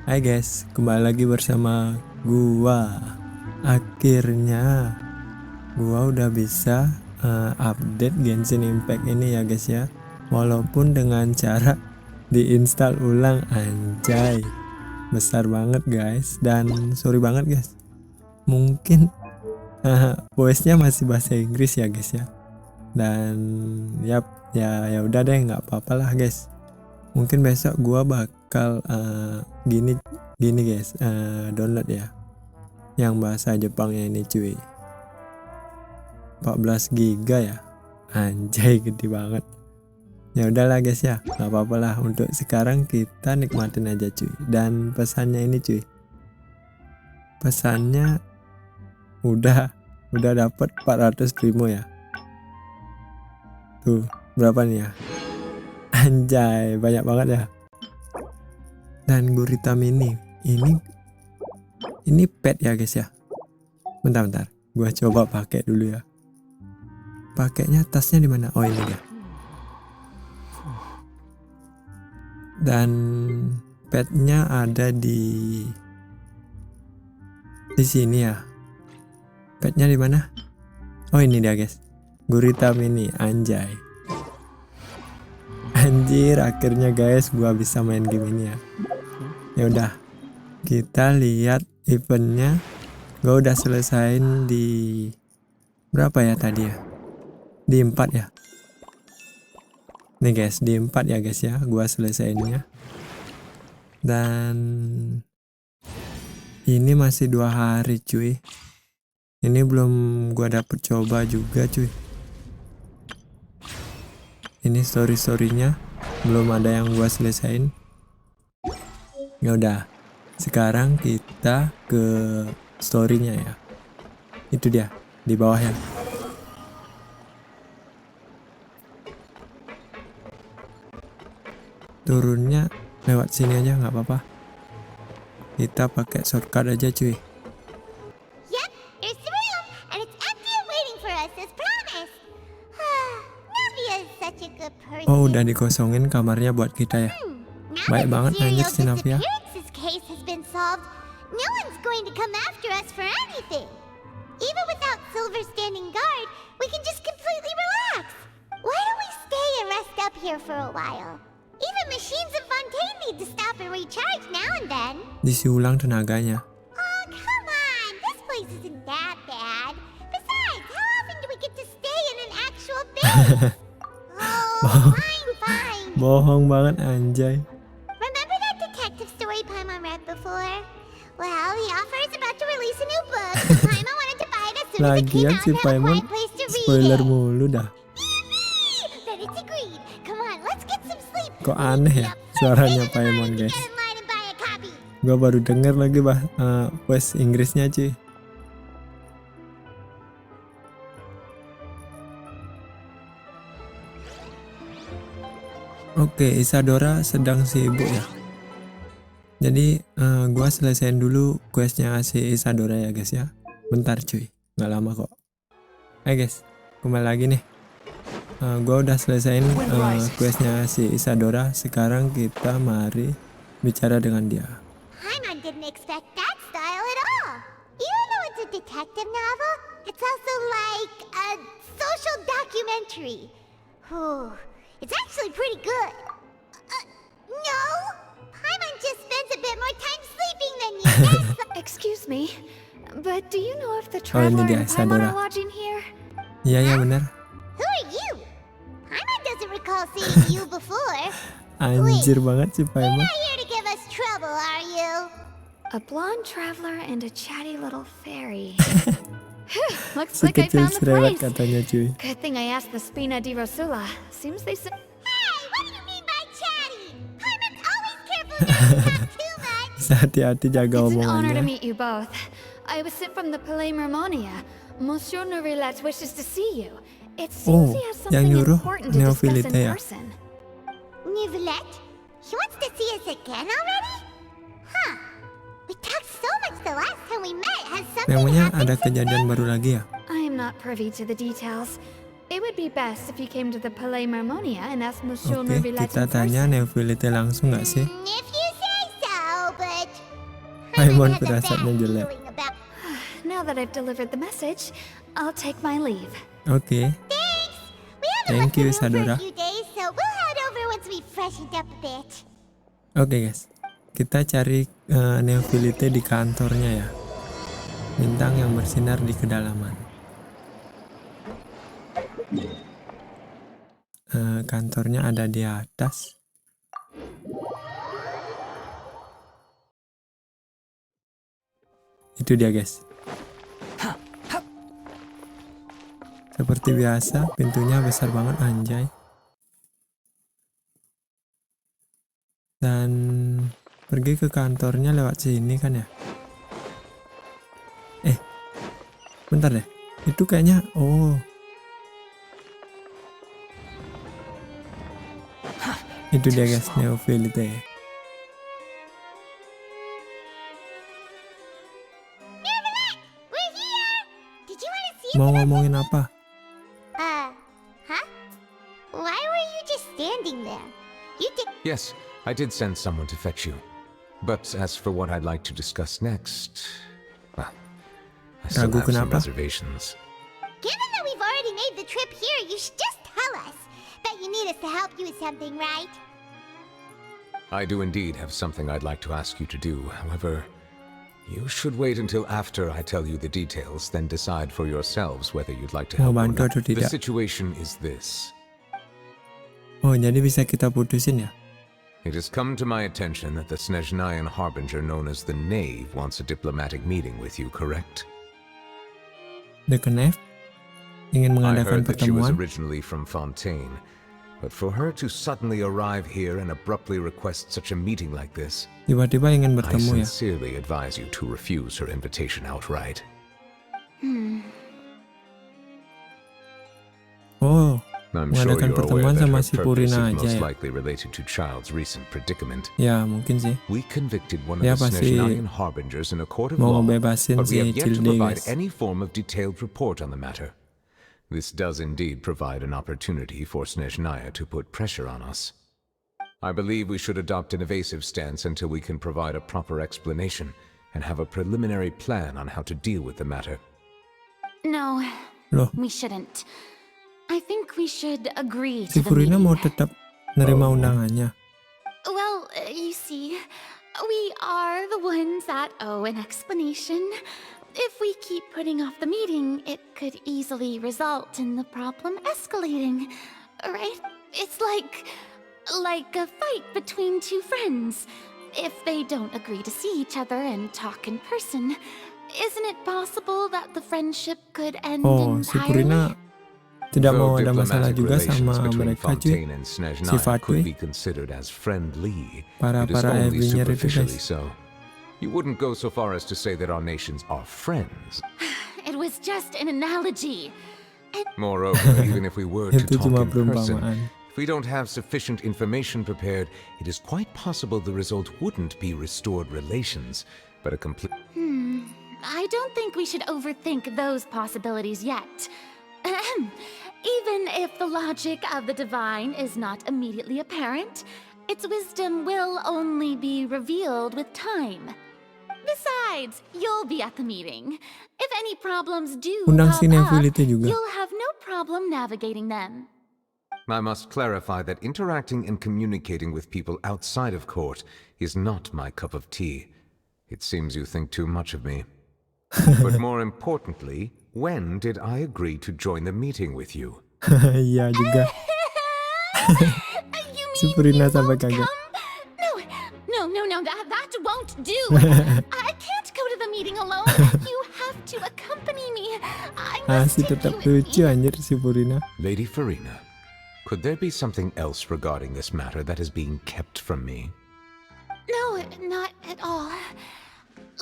Hai guys, kembali lagi bersama gua. Akhirnya gua udah bisa update Genshin Impact ini ya guys ya. Walaupun dengan cara diinstal ulang, anjay. Besar banget guys, dan sorry banget guys. Mungkin voice-nya masih bahasa Inggris ya guys ya. Dan ya udah deh, nggak apa-apa lah guys. Mungkin besok gua bakal gini guys, download ya yang bahasa Jepangnya ini cuy. 14 giga ya, anjay gede banget. Ya udahlah guys ya, nggak apa-apa lah. Untuk sekarang kita nikmatin aja cuy. Dan pesannya ini cuy, pesannya udah dapat 400 primo ya. Tuh berapa nih ya, anjay banyak banget ya. Dan gurita mini ini pet ya guys ya. Bentar gua coba pakai dulu ya. Pakainya tasnya di mana? Oh ini dia. Dan petnya ada di sini ya. Petnya di mana? Oh ini dia guys, gurita mini, anjay. Anjir, akhirnya guys gua bisa main game ini ya. Ya udah, kita lihat eventnya. Gua udah selesain di berapa ya tadi ya? Di 4 ya. Nih guys, di 4 ya guys ya, gua selesainnya. Dan ini masih 2 hari cuy. Ini belum gua dapet coba juga cuy. Ini story-storynya belum ada yang gua selesain. Ya udah, sekarang kita ke storynya ya. Itu dia di bawah ya. Turunnya lewat sini aja nggak apa-apa. Kita pakai shortcut aja cuy. Yep, there's the room, and it's empty and waiting for us as promised. Navia is such a good person. Oh udah dikosongin kamarnya buat kita ya. Now Baik that the banget anjir serial si Navia. disappearances case has been solved, no one's going to come after us for anything. Even without Silver standing guard, we can just completely relax. Why don't we stay and rest up here for a while? Even machines in Fontaine need to stop and recharge now and then. Diisi ulang tenaganya. Oh, come on. This place isn't that bad. Besides, how often do we get to stay in an actual base? Oh, fine. Bohong banget anjay. Remember that detective story Paimon read before? Well, the author is about to release a new book, so Paimon wanted to buy it as soon as it came Lagian out si to have a Paimon quiet place to read spoiler it. mulu dah. Yippee! Then it's agreed. Come on, let's get some sleep. Kok aneh ya suaranya Paimon guys. Get in line and buy a copy. Gua baru denger lagi voice Inggrisnya cuy. Oke, Isadora sedang sibuk ya. Jadi gua selesaiin dulu questnya si Isadora ya guys ya. Bentar cuy, nggak lama kok. Hai guys, kembali lagi nih. Gua udah selesaiin questnya si Isadora. Sekarang kita mari bicara dengan dia. Paimon didn't expect that style at all. Even though it's a detective novel, it's also like a social documentary. Whew, it's actually pretty good. No, Paimon just spends a bit more time sleeping than you. Excuse me, but do you know if the Oh, ini traveler dia, and Paimon Isadora. are lodging here? Iya benar. Who are you? Paimon doesn't recall seeing you before. Anjir banget sih You're Paimon. not here to give us trouble, are you? A blonde traveler and a chatty little fairy. Looks Si like I kecil found the cerewet place. katanya cuy. Good thing I asked the Spina di Rosula. Seems they said. Hey, what do you mean by chatty? Paimon's always careful not to talk too much. Hati-hati jaga It's an honor to omongannya. meet you both. I was sent from the Palais Mermonia. Monsieur Neuvillette wishes to see you. It seems he has yang something nyuruh important to discuss in Neuvillette ya? person. Neuvillette? He wants to see us again already? Huh. We talked so much the last time we met. Has something Memangnya happened ada since kejadian then? baru lagi ya? I am not privy to the details. It would be best if you came to the Palais Mermonia and asked Monsieur Oke, Neuvillette kita in tanya person. Neuvillette langsung nggak sih? If you say so, but Paimon had a bad firasatnya jelek. feeling about. Now that I've delivered the message, I'll take my leave. Oke, Thanks. We haven't Thank left you, the room for Isadora. a few days, so we'll head over once we freshened up a bit. Oke guys, kita cari Neuvillette di kantornya ya. Bintang yang bersinar di kedalaman. Kantornya ada di atas. Itu dia guys. Seperti biasa, pintunya besar banget anjay. Dan pergi ke kantornya lewat sini kan ya. Bentar deh. Itu kayaknya itu dia guys, Neuvillette. We're here. Did you want to see? Mau ngomongin apa? Huh? Why were you just standing there? You did. Yes, I did send someone to fetch you. But as for what I'd like to discuss next, well, I still Ragu have some kenapa? reservations. Given that we've already made the trip here, you should just tell us. Bet you need us to help you with something, right? I do indeed have something I'd like to ask you to do. However, you should wait until after I tell you the details, then decide for yourselves whether you'd like to Mau help or bantu not. atau The tidak? situation is this. Oh, jadi bisa kita putusin ya? It has come to my attention that the Snezhnayan harbinger known as the Knave wants a diplomatic meeting with you, correct? The Knave ingin I mengadakan heard that she was pertemuan. originally from Fontaine, but for her to suddenly arrive here and abruptly request such a meeting like this, Tiba-tiba ingin I bertemu ya. sincerely advise you to refuse her invitation outright. Oh, I'm sure mengadakan you're aware pertemuan that sama her si purpose Purina is aja most ya. likely related to Child's recent predicament. Ya, mungkin sih. We convicted one of Dia the pasti Snezhnayan harbingers in a court of mau law, ngebebasin but we si have yet to Cilde, provide guys. any form of detailed report on the matter. This does indeed provide an opportunity for Snezhnaya to put pressure on us. I believe we should adopt an evasive stance until we can provide a proper explanation and have a preliminary plan on how to deal with the matter. No, Loh, we shouldn't. I think we should agree si to the Purina meeting. mau tetap nerima undangannya. Well, you see, we are the ones that owe an explanation. If we keep putting off the meeting, it could easily result in the problem escalating, right? It's like a fight between two friends. If they don't agree to see each other and talk in person, isn't it possible that the friendship could end Oh, si Purina entirely? tidak Though mau ada masalah diplomatic juga relations sama between mereka cuy. Fontaine and Si Snezhnaya Fatwe, could be considered as friendly. para It is only Evinger itu superficially guys. so. You wouldn't go so far as to say that our nations are friends. It was just an analogy. Moreover, even if we were to Itu talk cuma in person, perumpamaan. if we don't have sufficient information prepared, it is quite possible the result wouldn't be restored relations, but a complete... I don't think we should overthink those possibilities yet. Ahem. Even if the logic of the divine is not immediately apparent, its wisdom will only be revealed with time. Besides, you'll be at the meeting. If any problems do Undang pop si up, Neuvillette juga. you'll have no problem navigating them. I must clarify that interacting and communicating with people outside of court is not my cup of tea. It seems you think too much of me. But more importantly, when did I agree to join the meeting with you? Iya juga. You Si mean Purina you sampai won't kaget. come? No, that won't do. I can't go to the meeting alone. You have to accompany me. I must Masih take tetap you with lucu me. anjir si Purina. Lady Farina, could there be something else regarding this matter that is being kept from me? No, not at all.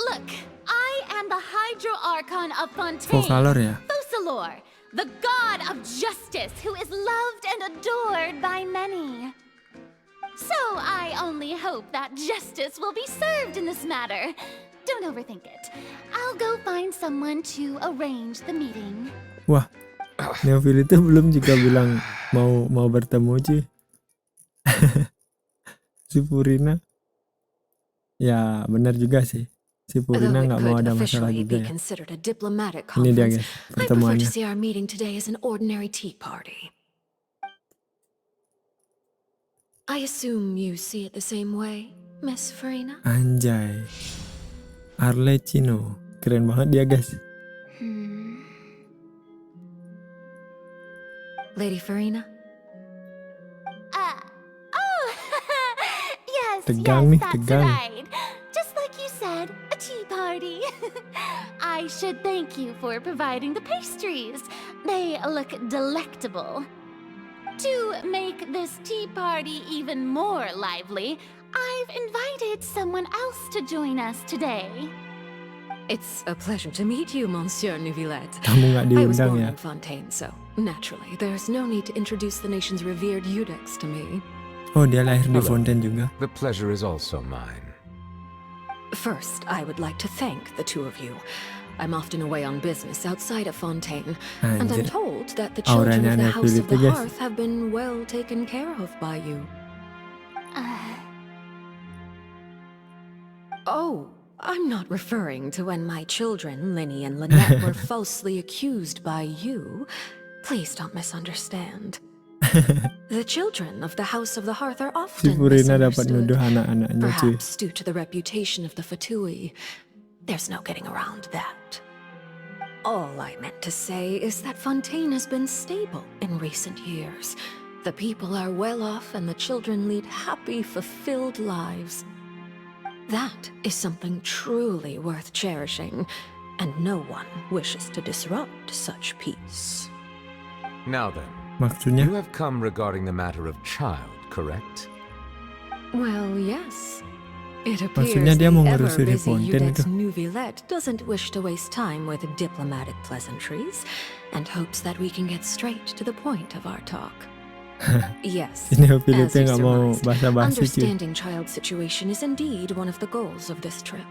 Look, I am the Hydro Archon of Fontaine, Vokalor ya. Fosalor, the god of justice who is loved and adored by many. So I only hope that justice will be served in this matter. Don't overthink it. I'll go find someone to arrange the meeting. Wah, Neuvillette belum juga bilang mau bertemu cuy. Si Purina. Ya benar juga sih. Si Purina Though it nggak mau could ada masalah officially juga be ya. considered a diplomatic Ini dia conference, guys, I prefer to pertemuannya. see our meeting today as an ordinary tea party. I assume you see it the same way, Miss Farina? Anjay. Arlecchino. Keren banget dia guys. Lady Farina? Oh, yes, Tegang yes, nih, that's tegang. right. Just like you said, a tea party. I should thank you for providing the pastries. They look delectable. To make this tea party even more lively, I've invited someone else to join us today. It's a pleasure to meet you, Monsieur Neuvillette. Kamu nggak I was diundang born ya. in Fontaine, so naturally there's no need to introduce the nation's revered Udex to me. Oh, dia lahir di Hello. Fontaine juga. The pleasure is also mine. First, I would like to thank the two of you. I'm often away on business outside of Fontaine, and I'm Anjir. told that the children Auranya of the House of the Neuvillette, guys. Hearth have been well taken care of by you. Oh, I'm not referring to when my children, Linny and Lynette, were falsely accused by you. Please don't misunderstand. The children of the House of the Hearth are Si often Purina dapat misunderstood, nuduh anak-anaknya cuy. perhaps due to the reputation of the Fatui. There's no getting around that. All I meant to say is that Fontaine has been stable in recent years. The people are well off and the children lead happy, fulfilled lives. That is something truly worth cherishing, and no one wishes to disrupt such peace. Now then, Maksudnya? you have come regarding the matter of child, correct? Well, yes. It appears Maksudnya dia mau the ngerusuri ever-busy Fontaine Udex itu. Neuvillette doesn't wish to waste time with diplomatic pleasantries, and hopes that we can get straight to the point of our talk. Yes, Ini as Neuvillette you nggak mau surmised, basa-basi cuy. understanding child situation is indeed one of the goals of this trip.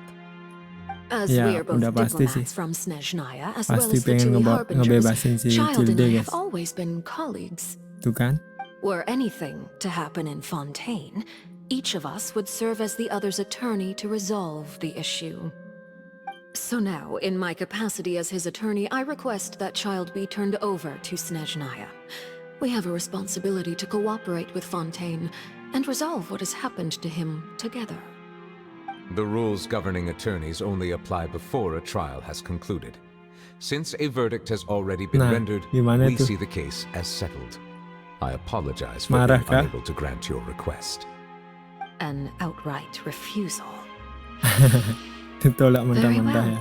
As Ya, we are both udah pasti sih. diplomats from Snezhnaya, as well Pasti as the pengen Fatui Harbingers, ngebebasin si Child and Cilde I guys. have always been colleagues. Tuh kan? Were anything to happen in Fontaine, each of us would serve as the other's attorney to resolve the issue. So now, in my capacity as his attorney, I request that child be turned over to Snezhnaya. We have a responsibility to cooperate with Fontaine and resolve what has happened to him together. The rules governing attorneys only apply before a trial has concluded. Since a verdict has already been Nah, rendered, gimana we tuh? see the case as settled. I apologize for Marah being kah? unable to grant your request. An outright refusal. Ditolak Very mentah-mentah well. ya.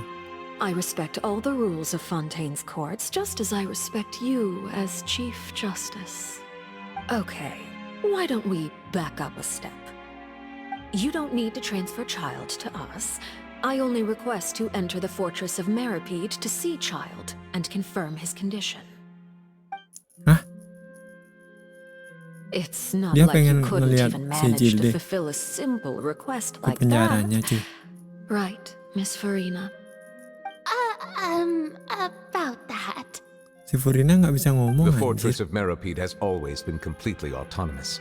I respect all the rules of Fontaine's courts, just as I respect you as Chief Justice. Okay, why don't we back up a step? You don't need to transfer Child to us. I only request to enter the fortress of Meripede to see Child and confirm his condition. Hah? It's not Dia like you pengen couldn't ngeliat even si manage to Cilde fulfill a simple request ke like that. penjaranya cuy. Right, Miss Farina? About that. Si Furina nggak bisa ngomong The anjir. fortress of Meripede has always been completely autonomous.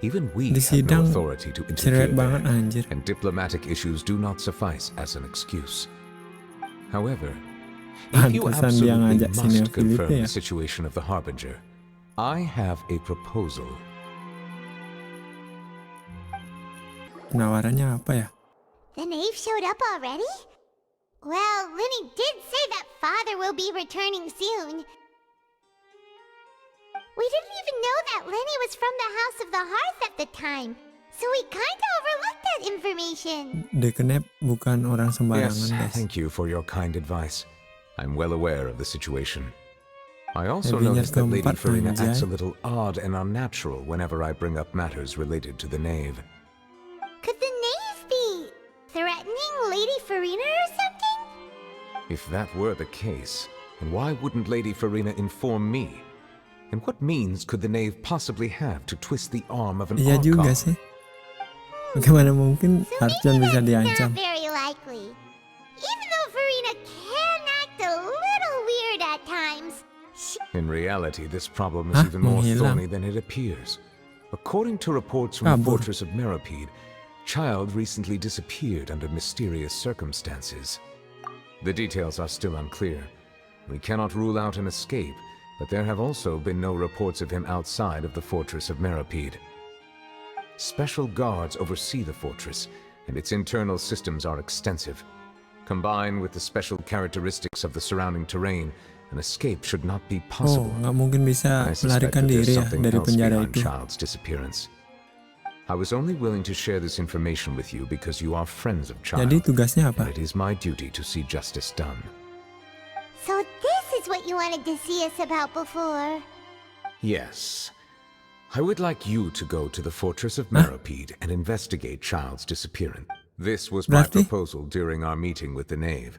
Even we Di have no sidang authority to cerewet interfere banget there, anjir. and diplomatic issues do not suffice as an excuse. However, if you Pantesan dia absolutely ngajak si must Neuvillette confirm ya. the situation of the Harbinger, I have a proposal. Penawarannya apa ya? The knave showed up already? Well, Linny did say that father will be returning soon. We didn't even know that Lenny was from the House of the Hearth at the time, so we kinda overlooked that information. Dekenep bukan orang sembarangan Yes, guys. thank you for your kind advice. I'm well aware of the situation. I also Nevinya noticed that Lady keempat, Farina anjay. acts a little odd and unnatural whenever I bring up matters related to the knave. Could the knave be threatening Lady Farina or something? If that were the case, then why wouldn't Lady Farina inform me? And what means could the knave possibly have to twist the arm of an Iya juga archon? sih. Bagaimana mungkin So Archon maybe bisa that's diancam? not very likely. Even though Farina can act a little weird at times, In reality, this problem is Hah? even more Menghilang. thorny than it appears. According to reports from the Kabur. fortress of Meripede, Child recently disappeared under mysterious circumstances. The details are still unclear. We cannot rule out an escape, but there have also been no reports of him outside of the fortress of Meripede. Special guards oversee the fortress, and its internal systems are extensive. Combined with the special characteristics of the surrounding terrain, an escape should not be possible. Nggak mungkin bisa I suspect melarikan that there's diri ya something dari else penjara beyond itu. Child's disappearance. I was only willing to share this information with you because you are friends of Child. Jadi tugasnya And apa? it is my duty to see justice done. So this is what you wanted to see us about before. Yes. I would like you to go to the fortress of Meripede and investigate Child's disappearance. This was my Berarti? proposal during our meeting with the knave.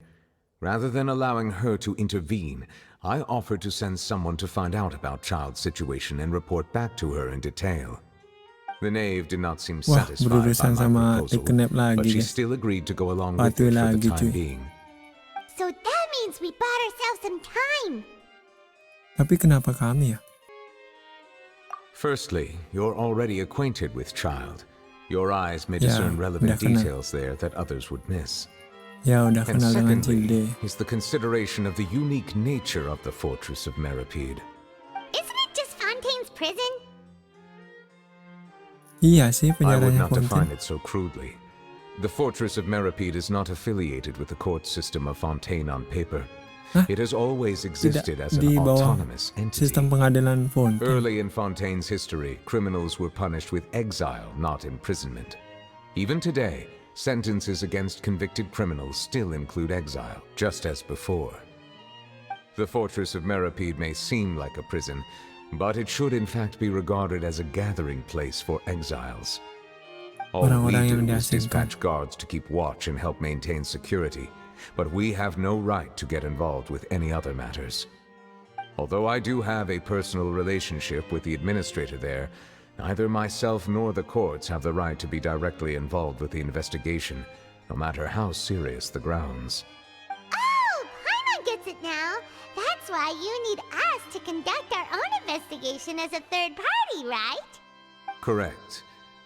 Rather than allowing her to intervene, I offered to send someone to find out about Child's situation and report back to her in detail. The knave did not seem Wah, satisfied by berurusan my sama proposal, Kidnap lagi, but she guys. still agreed to go along with Patuh it for the lagi, time cuy. being. So that means we bought ourselves some time. Tapi kenapa kami ya? Firstly, you're already acquainted with Child. Your eyes may Ya, discern relevant udah kenal. details there that others would miss. Ya udah And kenal dengan secondly, Cilde. is the consideration of the unique nature of the fortress of Meripede. Isn't it just Fontaine's prison? Iya sih I would penjaranya not define Fontaine. it so crudely. The fortress of Meripede is not affiliated with the court system of Fontaine on paper. Hah? It has always Tidak existed as an di bawah autonomous entity. sistem pengadilan Fontaine. Early in Fontaine's history, criminals were punished with exile, not imprisonment. Even today, sentences against convicted criminals still include exile, just as before. The fortress of Meripede may seem like a prison, but it should in fact be regarded as a gathering place for exiles. All we Orang-orang yang do is diasingkan. dispatch guards to keep watch and help maintain security, but we have no right to get involved with any other matters. Although I do have a personal relationship with the administrator there, neither myself nor the courts have the right to be directly involved with the investigation, no matter how serious the grounds. Oh, Paimon gets it now. That's why you need us to conduct our own investigation as a third party, right? Correct.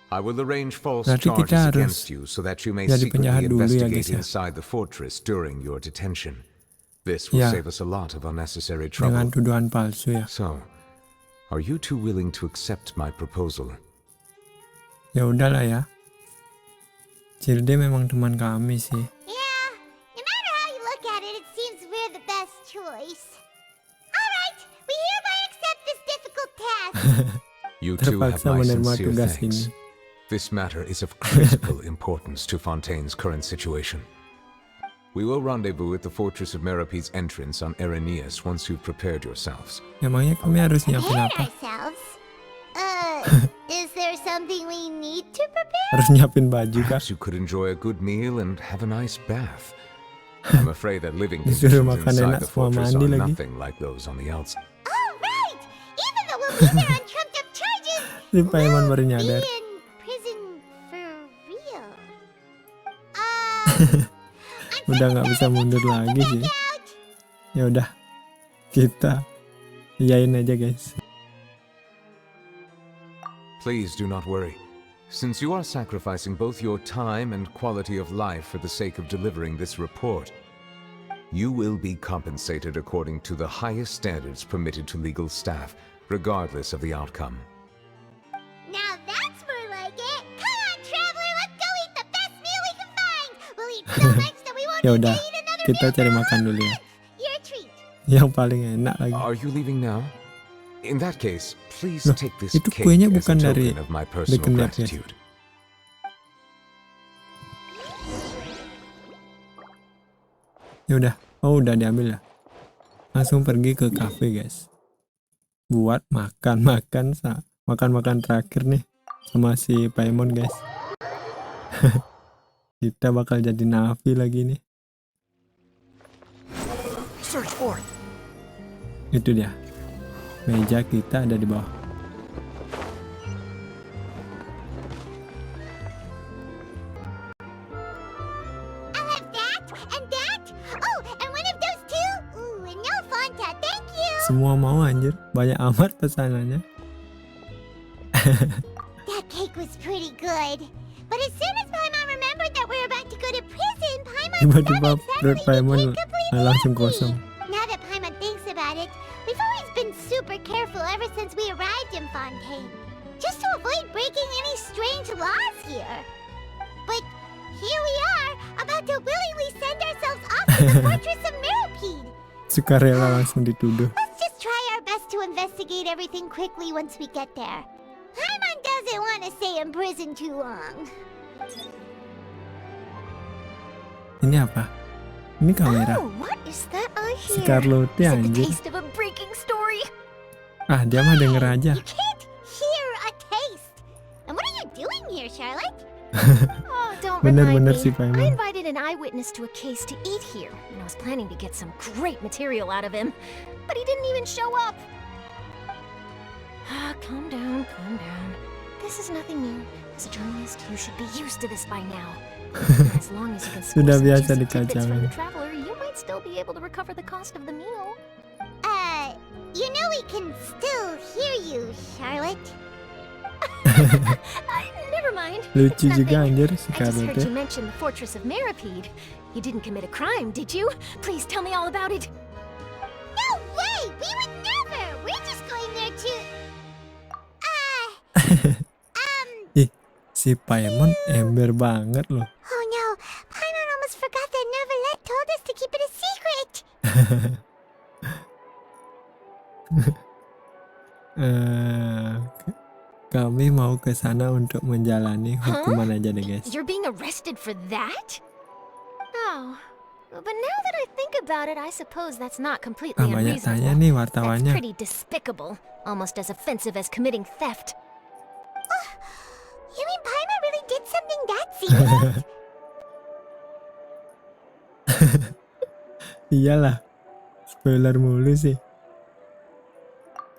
I will arrange false Berarti kita charges harus against you so that you may jadi penjahat secretly dulu ya, investigate guys, ya. inside the fortress during your detention. This will Ya. save us a lot of unnecessary Dengan trouble. tuduhan palsu ya. So, are you two willing to accept my proposal? Ya udahlah ya. Cilde memang teman kami sih. Yeah, no matter how you look at it, it seems we're the best choice. Alright, we hereby accept this difficult task. You two have Terpaksa my menerima sincere tugas thanks. ini. This matter is of critical importance to Fontaine's current situation. We will rendezvous at the fortress of Meripede's entrance on Irenaeus once you've prepared yourselves. Emangnya kami harus nyiapin Prepare apa? ourselves? Is there something we need to prepare? Harus nyiapin baju kah? Perhaps you could enjoy a good meal and have a nice bath. I'm afraid that living Disuruh conditions makan inside enak the semua fortress mandi are lagi. nothing like those on the outside. Alright! Even though we'll be there on trumped up charges, Si Paimon baru we'll nyadar. be in prison for real. Udah nggak bisa mundur lagi sih. Ya udah, kita iyain aja guys. Please do not worry. Since you are sacrificing both your time and quality of life for the sake of delivering this report, you will be compensated according to the highest standards permitted to legal staff, regardless of the outcome. Now that's more like it. Come on, traveler, let's go eat the best meal we can find. We'll eat so much that we won't Ya need udah, to eat another kita meal cari for makan all dulu ya. months. Your treat. Yang paling enak lagi. Are you leaving now? In that case, please Loh, take this itu cake kuenya as a bukan dari token of my personal Dipublis, guys. gratitude. Ya udah, oh udah diambil ya. Langsung pergi ke cafe guys. Buat makan terakhir nih sama si Paimon guys. Kita bakal jadi Navi lagi nih. Itu dia. Meja kita ada di bawah. I'll have that and that. Oh, and one of those too. Ooh, and no Fanta, thank you. Semua mau anjir, banyak amat pesanannya. That cake was pretty good. But as soon as Tiba-tiba perut Exactly, Paimon we can't completely langsung empty. kosong. Now that Paimon thinks about it, we've always been super careful ever since we arrived in Fontaine, just to avoid breaking any strange laws here. But here we are, about to willingly send ourselves off to the Fortress of Millipede. Sukarela langsung dituduh. Let's just try our best to investigate everything quickly once we get there. Paimon doesn't want to stay in prison too long. Ini apa? Ini kamera. Oh, what is that I Si hear? Carlotte Is it the anjir. taste of a breaking story? Ah, dia mah denger aja. You can't hear a taste. And what are you doing here, Charlotte? Oh, don't remind Bener-bener me. si Paimon. I invited an eyewitness to a case to eat here, and I was planning to get some great material out of him, but he didn't even show up. Calm down, calm down. This is nothing new. As a journalist, you should be used to this by now. As long as you can score Sudah some biasa juicy tidbits from dikacangin. the traveler, you might still be able to recover the cost of the meal. You know we can still hear you, Charlotte. Never mind. Lucu It's juga nothing. anjir si I just heard Carlotte. you mention the Fortress of Meripede. You didn't commit a crime, did you? Please tell me all about it. No way! We would never! We're just going there to... Ih, si Paimon ember banget loh. Oh no! Paimon almost forgot that Neuvillette told us to keep it a secret! Kami mau ke sana untuk menjalani hukuman aja deh guys. You're being arrested for that? Oh. But now that I think about it, I suppose that's not completely Ah, banyak tanya unreasonable. nih That's wartawannya. pretty despicable. Almost as offensive as committing theft. You mean Paimon really did something that serious? Iyalah, spoiler mulu sih.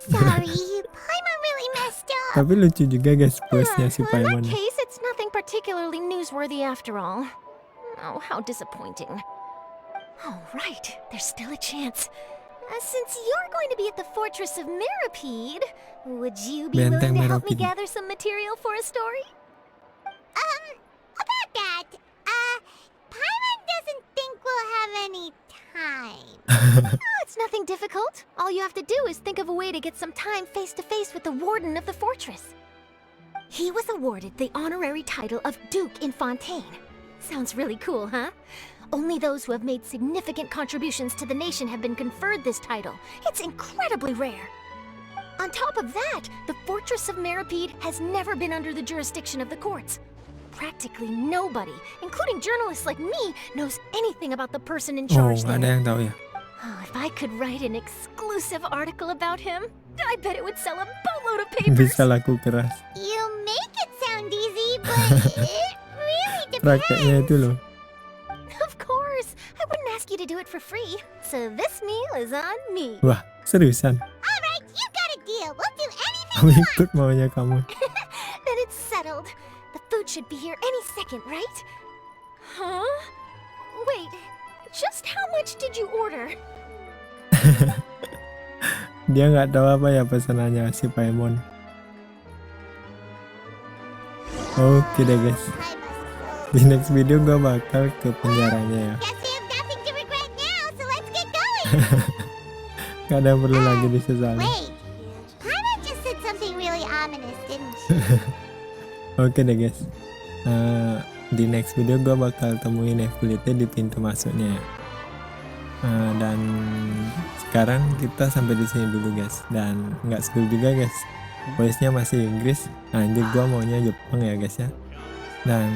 Sorry, Paimon really messed up. Tapi lucu juga guys bosnya si Well, in Paimon. that case, it's nothing particularly newsworthy after all. Oh, how disappointing. Oh, right. There's still a chance. Since you're going to be at the Fortress of Meripede, would you be Benteng willing to help me Meripede. gather some material for a story? About that, Paimon doesn't think we'll have any time. Oh, it's nothing difficult. All you have to do is think of a way to get some time face-to-face with the warden of the fortress. He was awarded the honorary title of Duke in Fontaine. Sounds really cool, huh? Only those who have made significant contributions to the nation have been conferred this title. It's incredibly rare. On top of that, the Fortress of Meripede has never been under the jurisdiction of the courts. Practically nobody, including journalists like me, knows anything about the person in Oh, charge nggak ada there. yang tahu ya. Oh, if I could write an exclusive article about him, I bet it would sell a boatload of papers. Bisa laku keras. You make it sound easy, but it really depends. Prakteknya itu loh. Of course, I wouldn't ask you to do it for free. So this meal is on me. Wah, seriusan. Alright, you got a deal. We'll do anything Kamu you want. ikut maunya kamu. Then it's settled. The food should be here any second, right? Huh? Wait, just how much did you order? Dia nggak tahu apa ya pesanannya si Paimon. Oke deh guys. I must. Di next video gue bakal ke penjaranya ya. Guess we have nothing to regret now, so let's get going. Gak ada yang perlu lagi disesali. Wait, Paimon just said something really ominous, didn't she? Oke deh guys. Di next video gue bakal temuin Neuvillette di pintu masuknya ya. Dan sekarang kita sampai di sini dulu guys. Dan nggak spill juga guys. Voice-nya masih Inggris. Anjir gue maunya Jepang ya guys ya. Dan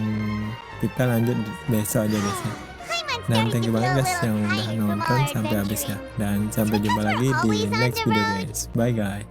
kita lanjut besok aja guys ya. Paimon's Dan starting thank to you feel banget a guys little yang udah tired from nonton all our sampai habis ya. adventuring. Dan sampai jumpa lagi di next video guys. Bye guys.